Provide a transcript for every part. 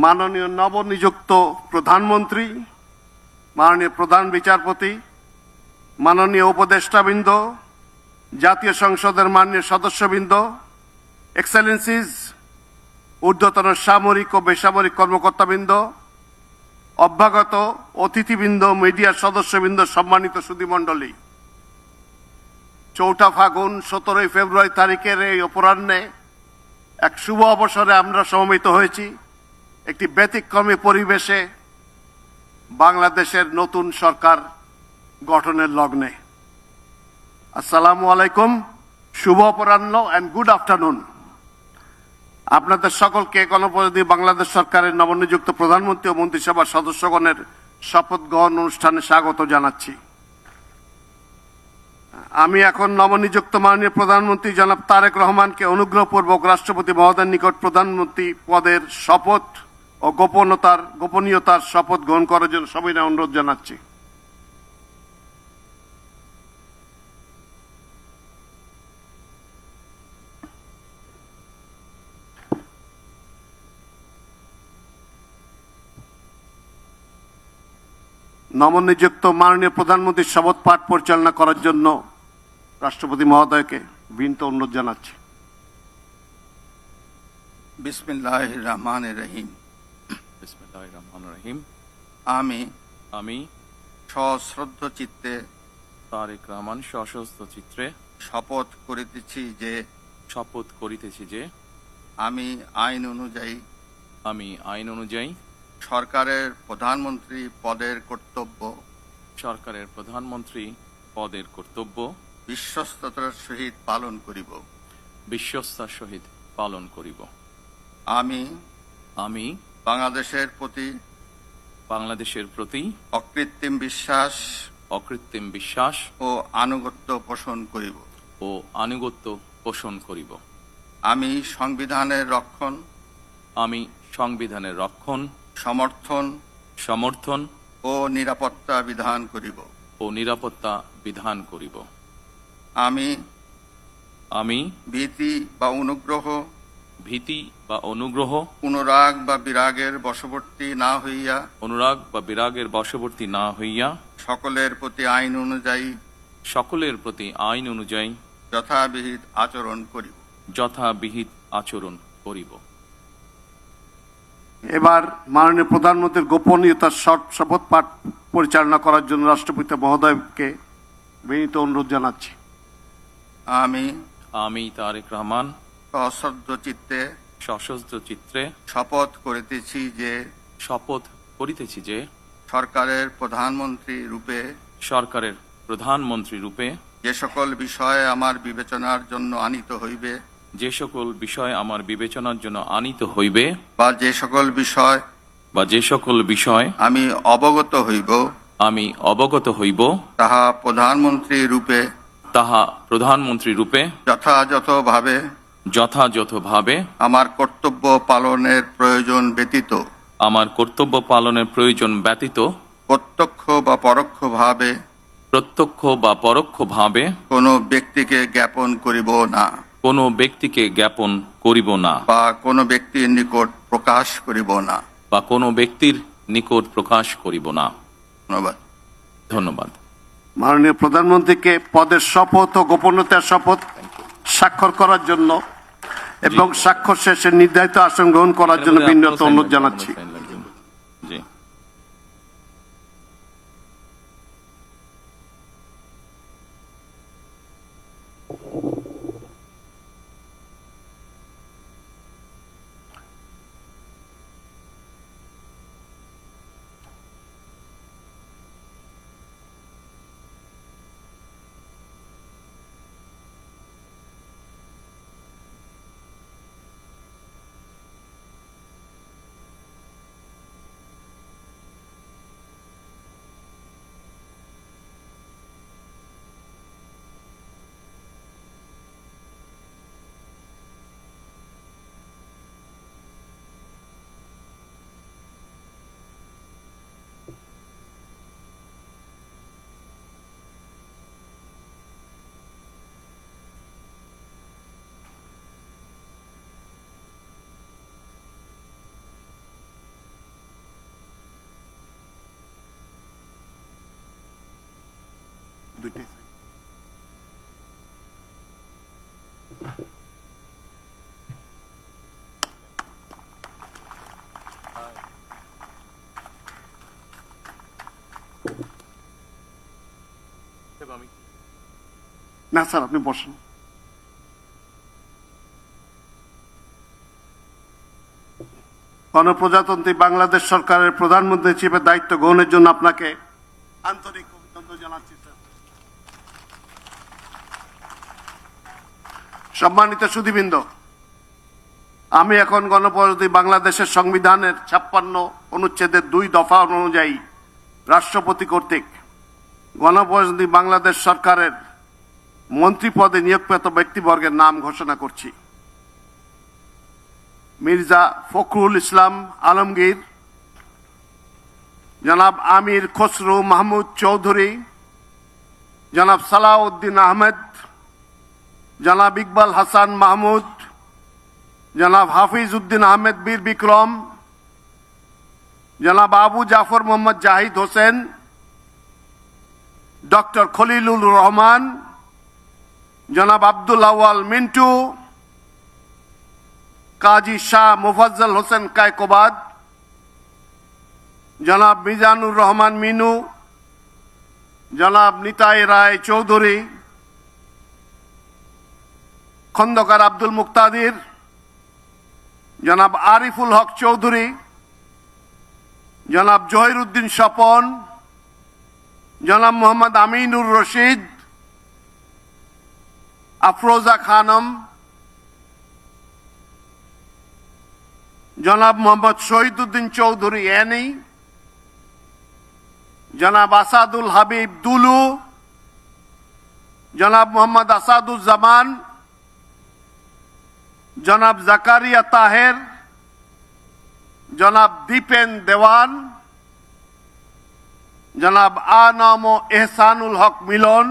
মাননীয় নবনিযুক্ত প্রধানমন্ত্রী, মাননীয় প্রধান বিচারপতি, মাননীয় উপদেষ্টাবৃন্দ, জাতীয় সংসদের মাননীয় সদস্যবৃন্দ, এক্সেলেন্সিজ, ঊর্ধ্বতন সামরিক ও বেসামরিক কর্মকর্তাবৃন্দ, অভ্যাগত অতিথিবৃন্দ, মিডিয়ার সদস্যবৃন্দ, সম্মানিত সুধীমণ্ডলী, 4 ফাগুন 17 ফেব্রুয়ারি তারিখের এই অপরাহ্নে এক শুভ অবসরে আমরা সমবেত হয়েছি একটি ব্যতিক্রমী পরিবেশে বাংলাদেশের নতুন সরকার গঠনের লগ্নে। আসসালামু আলাইকুম, শুভ অপরাহ্ন অ্যান্ড গুড আফটারনুন। আপনাদের সকলকে গণপ্রজাতন্ত্রী বাংলাদেশ সরকারের নবনিযুক্ত প্রধানমন্ত্রী ও মন্ত্রিসভার সদস্যগণের শপথ গ্রহণ অনুষ্ঠানে স্বাগত জানাচ্ছি। আমি এখন নবনিযুক্ত মাননীয় প্রধানমন্ত্রী জনাব তারেক রহমানকে অনুগ্রহপূর্বক রাষ্ট্রপতি মহোদয়ের নিকট প্রধানমন্ত্রী পদের শপথ ও গোপনীয়তার শপথ গ্রহণ করার জন্য সবিনয় অনুরোধ জানাচ্ছি। নবনিযুক্ত মাননীয় প্রধানমন্ত্রীর শপথ পাঠ পরিচালনা করার জন্য রাষ্ট্রপতি মহোদয়কে বিনীত অনুরোধ জানাচ্ছি। বিসমিল্লাহির রহমানির রহিম। বিসমিল্লাহির রহমানির রহিম। আমি সশ্রদ্ধ চিত্তে তারেক রহমান সশস্ত্র চিত্রে শপথ করিতেছি যে আমি আইন অনুযায়ী সরকারের প্রধানমন্ত্রী পদের কর্তব্য বিশ্বস্ততার সহিত পালন করিব। আমি বাংলাদেশের প্রতি অকৃত্রিম বিশ্বাস ও আনুগত্য পোষণ করিব। আমি সংবিধানের রক্ষণ, সমর্থন ও নিরাপত্তা বিধান করিব। আমি ভীতি বা অনুগ্রহ, অনুরাগ বা বিরাগের বশবর্তী না হইয়া সকলের প্রতি আইন অনুযায়ী যথাবিহিত আচরণ করিব। এবার মাননীয় প্রধানমন্ত্রীর গোপনীয়তার শপথ পাঠ পরিচালনা করার জন্য রাষ্ট্রপতি মহোদয়কে বিনীত অনুরোধ জানাচ্ছি। আমি তারেক রহমান সশস্ত্র চিত্রে শপথ করিতেছি যে সরকারের প্রধানমন্ত্রী রূপে যে সকল বিষয় আমার বিবেচনার জন্য আনিত হইবে বা যে সকল বিষয় আমি অবগত হইব তাহা প্রধানমন্ত্রী রূপে যথাযথভাবে আমার কর্তব্য পালনের প্রয়োজন ব্যতীত প্রত্যক্ষ বা পরোক্ষভাবে কোনো ব্যক্তিকে জ্ঞাপন করিব না বা কোনো ব্যক্তির নিকট প্রকাশ করিব না। ধন্যবাদ। মাননীয় প্রধানমন্ত্রীকে পদের শপথ ও গোপনীয়তার শপথ স্বাক্ষর করার জন্য এবং স্বাক্ষর শেষে নির্ধারিত আসন গ্রহণ করার জন্য বিনীত অনুরোধ জানাচ্ছি। দুইটাই না স্যার, আপনি বসেন। গণপ্রজাতন্ত্রী বাংলাদেশ সরকারের প্রধানমন্ত্রী হিসেবে দায়িত্ব গ্রহণের জন্য আপনাকে আন্তরিক অভিনন্দন জানাচ্ছি স্যার। সম্মানিত সুধীবৃন্দ, আমি এখন গণপ্রজাতন্ত্রী বাংলাদেশের সংবিধানের 56 অনুচ্ছেদের 2 দফা অনুযায়ী রাষ্ট্রপতি কর্তৃক গণপ্রজাতন্ত্রী বাংলাদেশ সরকারের মন্ত্রী পদে নিয়োগপ্রাপ্ত ব্যক্তিবর্গের নাম ঘোষণা করছি। মির্জা ফখরুল ইসলাম আলমগীর, জনাব আমির খসরু মাহমুদ চৌধুরী, জনাব সালাউদ্দিন আহমেদ, জনাব ইকবাল হাসান মাহমুদ, জনাব হাফিজ উদ্দিন আহমেদ বীর বিক্রম, জনাব আবু জাফর মোহাম্মদ জাহিদ হোসেন, ডক্টর খলিলুর রহমান, জনাব আব্দুল আওয়াল মিন্টু, কাজী শাহ মুফাজ্জল হোসেন কায়কোবাদ, জনাব মিজানুর রহমান মিনু, জনাব নিতাই রায় চৌধুরী, খন্দকার আব্দুল মুক্তাদির, জনাব আরিফুল হক চৌধুরী, জনাব জহির উদ্দিন স্বপন, জনাব মোহাম্মদ আমিনুর রশিদ, আফরোজা খানম, জনাব মোহাম্মদ শহীদ উদ্দিন চৌধুরী এনি, জনাব আসাদুল হাবিব দুলু, জনাব মোহাম্মদ আসাদুজ্জামান, জনাব জাকারিয়া তাহের, জনাব দীপেন দেওয়ান, জনাব আনাম এহসানুল হক মিলন,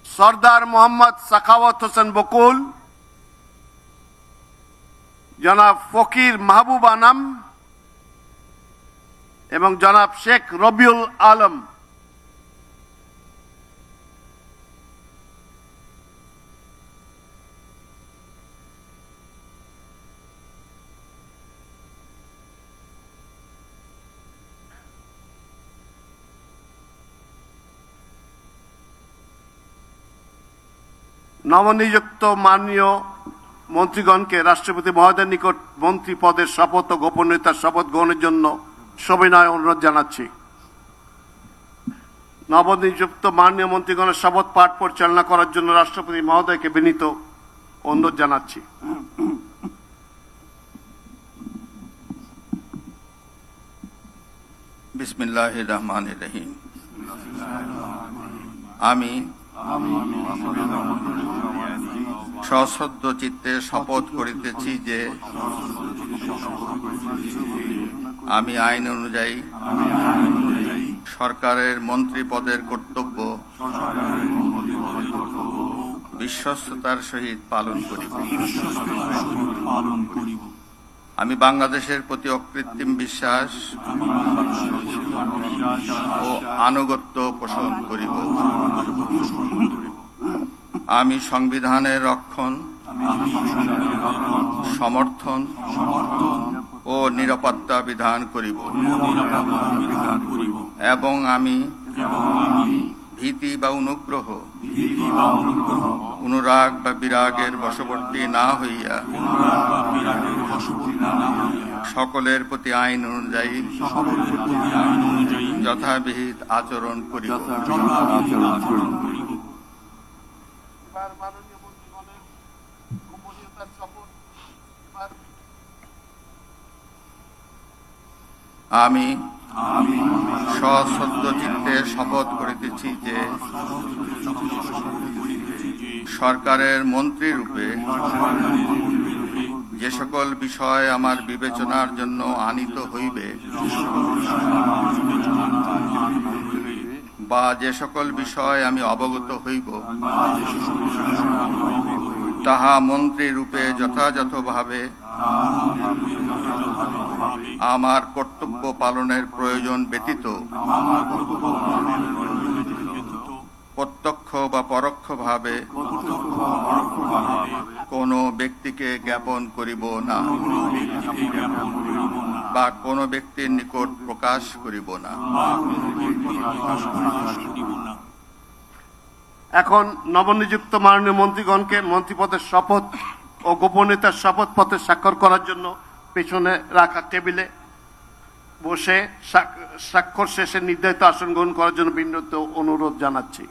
সর্দার মোহাম্মদ সাখাওয়াত হোসেন বকুল, জনাব ফকির মাহবুব আনাম এবং জনাব শেখ রবিউল আলম। নবনিযুক্ত মাননীয় মন্ত্রীগণকে রাষ্ট্রপতি মহোদয়ের নিকট মন্ত্রী পদের শপথ ও গোপনীয়তার শপথ গ্রহণের জন্য সবিনয় অনুরোধ জানাচ্ছি। নবনিযুক্ত মাননীয় মন্ত্রীগণের শপথ পাঠ পরিচালনা করার জন্য রাষ্ট্রপতি মহোদয়কে বিনীত অনুরোধ জানাচ্ছি। বিসমিল্লাহির রহমানির রহিম। আমি সশ্রদ্ধ চিত্তে শপথ করিতেছি যে আমি আইন অনুযায়ী সরকারের মন্ত্রী পদের কর্তব্য বিশ্বস্ততার সহিত পালন করিব। আমি বাংলাদেশের প্রতি অকৃত্রিম বিশ্বাস ও আনুগত্য পোষণ করিব। আমি সংবিধানের রক্ষণ, সমর্থন ও নিরাপত্তা বিধান করিব এবং আমি ভীতি বা অনুগ্রহ, অনুরাগ বা বিরাগের বশবর্তী না হইয়া সকলের প্রতি আইন অনুযায়ী যথাবিহিত আচরণ করিব। আমি সশ্রদ্ধ চিত্তে শপথ করিতেছি যে সরকারের মন্ত্রী রূপে যে সকল বিষয় আমার বিবেচনার জন্য আনিত হইবে বা যে সকল বিষয় আমি অবগত হইব তাহা মন্ত্রী রূপে যথাযথভাবে আমার কর্তব্য পালনের প্রয়োজন ব্যতীত প্রত্যক্ষ বা পরোক্ষভাবে কোনো ব্যক্তিকে জ্ঞাপন করিব না বা কোনো ব্যক্তির নিকট প্রকাশ করিব না। এখন নবনিযুক্ত মাননীয় মন্ত্রীগণকে মন্ত্রীপদের শপথ ও গোপনীয়তার শপথ পত্রে স্বাক্ষর করার জন্য পেছনে রাখা টেবিলে বসে স্বাক্ষর শেষে নির্ধারিত আসন গ্রহণ করার জন্য বিনীত অনুরোধ জানাচ্ছি।